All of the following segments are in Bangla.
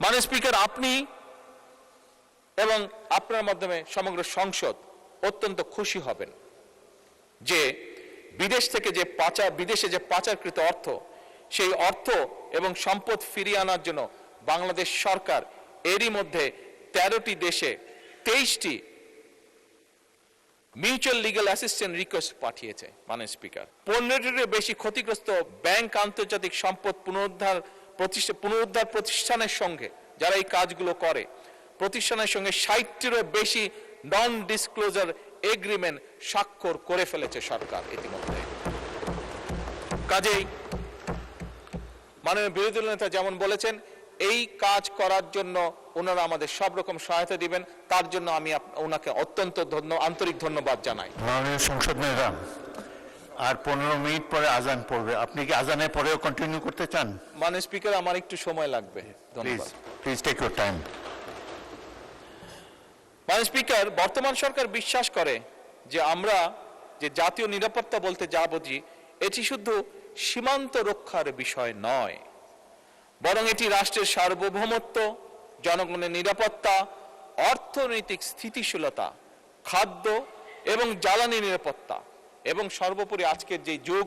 মাননীয় স্পিকার, আপনি এবং আপনার মাধ্যমে সমগ্র সংসদ অত্যন্ত খুশি হবেন যে বিদেশে যে পাচারকৃত অর্থ, সেই অর্থ এবং সম্পদ ফিরিয়ে আনার জন্য বাংলাদেশ সরকার এরই মধ্যে 13টি দেশে 23টি মিউচুয়াল লিগ্যাল অ্যাসিস্ট্যান্স রিকোয়েস্ট পাঠিয়েছে। মাননীয় স্পিকার, 15টির বেশি ক্ষতিগ্রস্ত ব্যাংক আন্তর্জাতিক সম্পদ পুনরুদ্ধার প্রতিষ্ঠানের সঙ্গে, যারা এই কাজগুলো করে, প্রতিষ্ঠানের সঙ্গে 60টিরও বেশি নন ডিসক্লোজার এগ্রিমেন্ট স্বাক্ষর করে ফেলেছে সরকার ইতিমধ্যে। কাজেই মাননীয় বিরোধী দল নেতা যেমন বলেছেন, এই কাজ করার জন্য ওনারা আমাদের সব রকম সহায়তা দিবেন, তার জন্য আমি ওনাকে অত্যন্ত আন্তরিক ধন্যবাদ জানাই। মাননীয় সংসদ নেতা, আর 15 মিনিট পরে আজান পড়বে, আপনি কি আজানের পরেও কন্টিনিউ করতে চান? মাননীয় স্পিকার, আমার একটু সময় লাগবে। Please take your time. মাননীয় স্পিকার, বর্তমান সরকার বিশ্বাস করে যে আমরা যে জাতীয় নিরাপত্তা বলতে যা বুঝি, এটি শুধু সীমান্ত রক্ষার বিষয় নয়, বরং এটি রাষ্ট্রের সার্বভৌমত্ব, জনগণের নিরাপত্তা, অর্থনৈতিক স্থিতিশীলতা, খাদ্য এবং জ্বালানি নিরাপত্তা, এবং সর্বোপরি আজকের যে যুগ,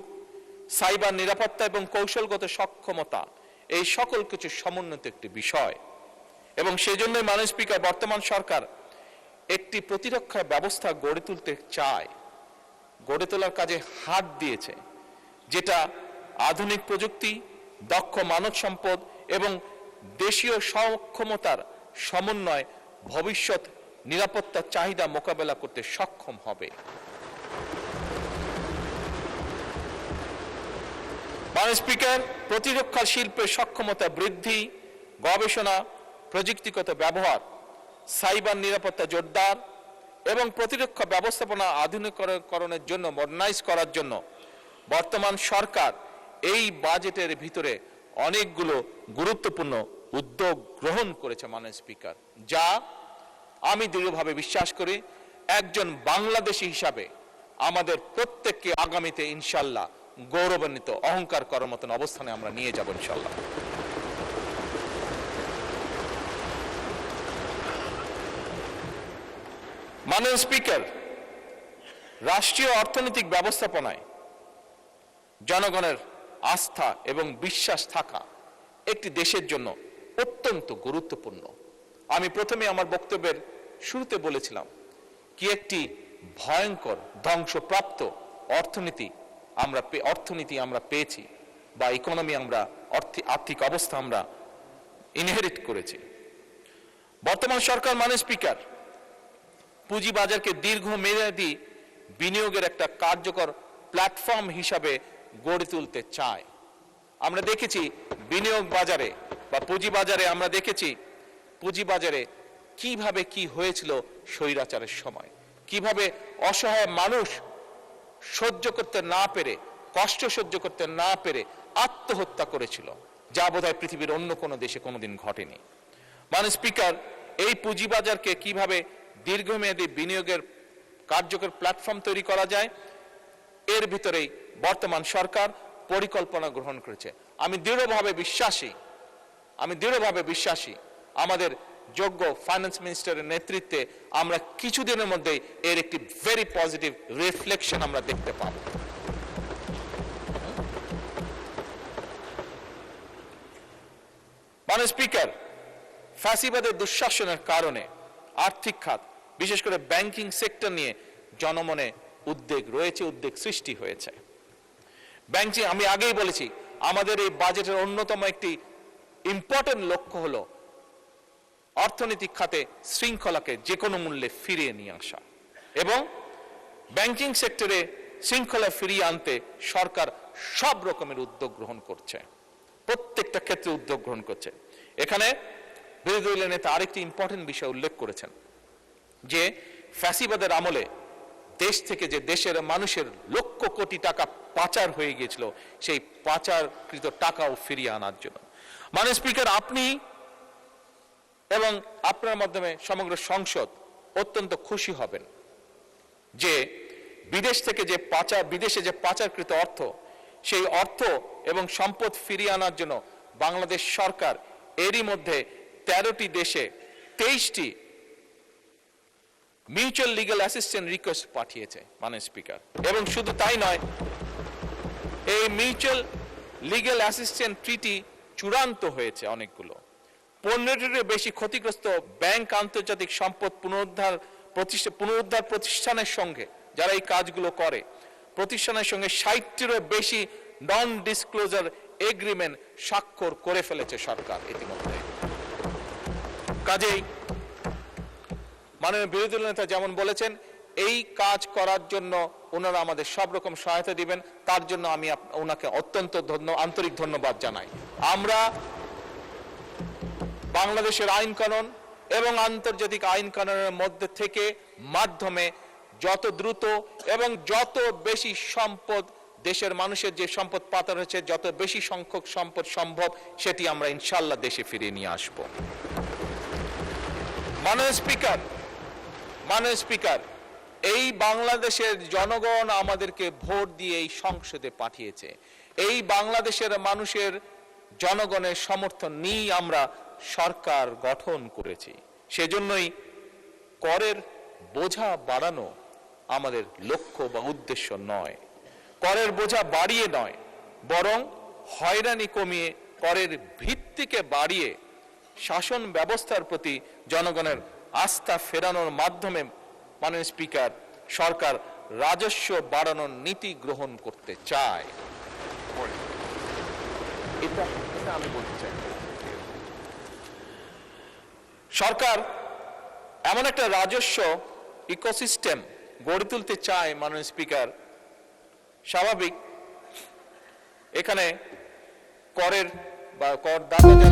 সাইবার নিরাপত্তা এবং কৌশলগত সক্ষমতা, এই সকল কিছু সমন্বিত একটি বিষয়। এবং সেজন্যই মাননীয় স্পিকার, বর্তমান সরকার একটি প্রতিরক্ষা ব্যবস্থা গড়ে তুলতে চায়, গড়ে তোলার কাজে হাত দিয়েছে, যেটা আধুনিক প্রযুক্তি, দক্ষ মানব সম্পদ এবং দেশীয় সক্ষমতার সমন্বয় ভবিষ্যৎ নিরাপত্তার চাহিদা মোকাবেলা করতে সক্ষম হবে। মাননীয় স্পিকার, প্রতিরক্ষা শিল্পের সক্ষমতা বৃদ্ধি, গবেষণা, প্রযুক্তিগত ব্যবহার, সাইবার নিরাপত্তা জোরদার এবং প্রতিরক্ষা ব্যবস্থাপনা আধুনিকরণের জন্য মডার্নাইজ করার জন্য বর্তমান সরকার এই বাজেটের ভিতরে অনেকগুলো গুরুত্বপূর্ণ উদ্যোগ গ্রহণ করেছে। মাননীয় স্পিকার, যা আমি দৃঢ়ভাবে বিশ্বাস করি একজন বাংলাদেশী হিসাবে আমাদের প্রত্যেককে আগামীতে ইনশাল্লাহ গৌরবান্বিত, অহংকার করার মতন অবস্থানে আমরা নিয়ে যাব ইনশাল্লাহ। মাননীয় স্পিকার, রাষ্ট্রীয় অর্থনৈতিক ব্যবস্থাপনায় জনগণের আস্থা এবং বিশ্বাস থাকা একটি দেশের জন্য অত্যন্ত গুরুত্বপূর্ণ। আমি প্রথমে আমার বক্তব্যের শুরুতে বলেছিলাম কি একটি ভয়ঙ্কর ধ্বংসপ্রাপ্ত অর্থনীতি আমরা পেয়েছি, বা ইকোনমি আর্থিক অবস্থা আমরা ইনহেরিট করেছি। বর্তমান সরকার, মাননীয় স্পিকার, পুঁজিবাজারকে দীর্ঘমেয়াদী বিনিয়োগের একটা কার্যকর প্ল্যাটফর্ম হিসাবে গড়ে তুলতে চায়। আমরা দেখেছি বিনিয়োগ বাজারে বা পুঁজিবাজারে, আমরা দেখেছি পুঁজিবাজারে কিভাবে কি হয়েছিল স্বৈরাচারের সময়, কিভাবে অসহায় মানুষ সহ্য করতে না পেরে, কষ্ট সহ্য করতে না পেরে আত্মহত্যা করেছিল, যা বোধহয় পৃথিবীর অন্য কোনো দেশে কোনোদিন ঘটেনি। মাননীয় স্পিকার, এই পুঁজিবাজারকে কিভাবে দীর্ঘমেয়াদী বিনিয়োগের কার্যকর প্ল্যাটফর্ম তৈরি করা যায়, এর ভিতরেই বর্তমান সরকার পরিকল্পনা গ্রহণ করেছে। আমি দৃঢ়ভাবে বিশ্বাসী আমাদের যোগ্য ফাইন্যান্স মিনিস্টারের নেতৃত্বে আমরা কিছুদিনের মধ্যে এর একটি ভেরি পজিটিভ রিফ্লেকশন আমরা দেখতে পাব। মাননীয় স্পিকার, ফ্যাসিবাদের দুঃশাসনের কারণে আর্থিক খাত, বিশেষ করে ব্যাংকিং সেক্টর নিয়ে জনমনে উদ্বেগ সৃষ্টি হয়েছে। ব্যাংকিং, আমি আগেই বলেছি, আমাদের এই বাজেটের অন্যতম একটি ইম্পর্টেন্ট লক্ষ্য হলো অর্থনৈতিক খাতে শৃঙ্খলাকে যে কোনো মূল্যে ফিরিয়ে নিয়ে আসা, এবং ব্যাংকিং সেক্টরে শৃঙ্খলা ফিরিয়ে আনতে সরকার সব রকমের উদ্যোগ গ্রহণ করছে, প্রত্যেকটা ক্ষেত্রে উদ্যোগ গ্রহণ করছে। এখানে বিরোধী দলের নেতা আরেকটি ইম্পর্টেন্ট বিষয় উল্লেখ করেছেন যে ফ্যাসিবাদের আমলে দেশ থেকে যে দেশের মানুষের লক্ষ কোটি টাকা পাচার হয়ে গিয়েছিল, সেই পাচারকৃত টাকাও ফিরিয়ে আনার জন্য। মাননীয় স্পিকার, আপনি এবং আপনার মাধ্যমে সমগ্র সংসদ অত্যন্ত খুশি হবেন যে বিদেশে যে পাচারকৃত অর্থ, সেই অর্থ এবং সম্পদ ফিরিয়ে আনার জন্য বাংলাদেশ সরকার এরই মধ্যে 13টি দেশে 23টি মিউচুয়াল লিগ্যাল অ্যাসিস্ট্যান্ট রিকোয়েস্ট পাঠিয়েছে মাননীয় স্পিকার। এবং শুধু তাই নয়, এই মিউচুয়াল লিগ্যাল অ্যাসিস্ট্যান্ট ট্রিটি চূড়ান্ত হয়েছে অনেকগুলো। 15টিরও বেশি ক্ষতিগ্রস্ত ব্যাংক আন্তর্জাতিক সম্পদ পুনরুদ্ধার প্রতিষ্ঠানের সঙ্গে, যারা এই কাজগুলো করে, প্রতিষ্ঠানের সঙ্গে 60টিরও বেশি নন ডিসক্লোজার এগ্রিমেন্ট স্বাক্ষর করে ফেলেছে সরকার ইতিমধ্যে। কাজেই মাননীয় বিরোধী দল নেতা যেমন বলেছেন, এই কাজ করার জন্য ওনারা আমাদের সব রকম সহায়তা দিবেন, তার জন্য আমি ওনাকে অত্যন্ত আন্তরিক ধন্যবাদ জানাই। আমরা বাংলাদেশের আইন কানুন এবং আন্তর্জাতিক আইন কানুনের মধ্যে থেকে মাধ্যমে যত দ্রুত এবং যত বেশি সম্পদ, দেশের মানুষের যে সম্পদ পাচার হয়েছে, যত বেশি সংখ্যক সম্পদ সম্ভব, সেটি আমরা ইনশাআল্লাহ দেশে ফিরিয়ে নিয়ে আসব। মাননীয় স্পিকার, এই বাংলাদেশের জনগণ আমাদেরকে ভোট দিয়ে এই সংসদে পাঠিয়েছে। এই বাংলাদেশের মানুষের জনগণের সমর্থন নিয়ে আমরা সরকার গঠন করেছি। সেজন্যই করের বোঝা বাড়ানো আমাদের লক্ষ্য বা উদ্দেশ্য নয়। করের বোঝা বাড়িয়ে নয়, বরং হয়রানি কমিয়ে করের ভিত্তিকে বাড়িয়ে শাসন ব্যবস্থার প্রতি জনগণের আস্থা ফেরানোর মাধ্যমে মাননীয় স্পিকার, সরকার রাজস্ব বাড়ানোর নীতি গ্রহণ করতে চায়। এটা আমি বলতে চাই। সরকার এমন একটা রাজস্ব ইকোসিস্টেম গড়ে তুলতে চায় মাননীয় স্পিকার। স্বাভাবিক, এখানে করের বা করদাতা